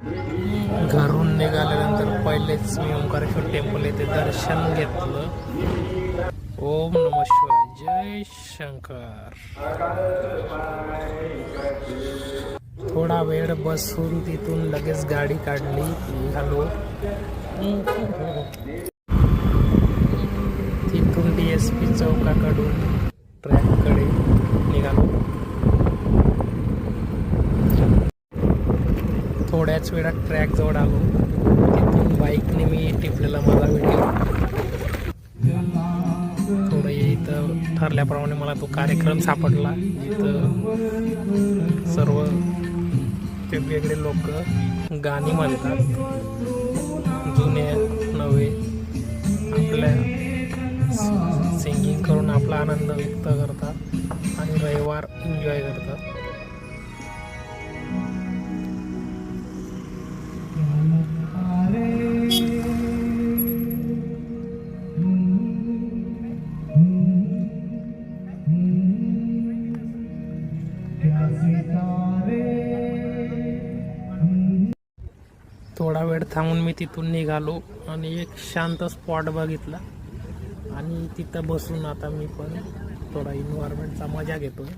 घरून निघाल्यानंतर पहिलेच मी ओंकारेश्वर टेम्पल येथे दर्शन घेतलं. ओम नमः शिवाय, जय शंकर. थोडा वेळ बसून तिथून लगेच गाडी काढली, निघालो. तिथून DSP चौकाकडून ट्रॅककडे निघालो. थोड्याच वेळात ट्रॅक जवळ आलो. तिथून बाईकने मी टिपलेला माझा व्हिडिओ. थोडं इथं ठरल्याप्रमाणे मला तो कार्यक्रम सापडला, जिथं सर्व वेगवेगळे लोक गाणी म्हणतात, जुने नवे, आपल्या सिंगिंग करून आपला आनंद व्यक्त करतात आणि रविवार एन्जॉय करतात. थोडा वेळ थांबून मी तिथून निघालो आणि एक शांत स्पॉट बघितला आणि तिथं बसून आता मी पण थोडा एन्व्हायरमेंटचा मजा घेतोय.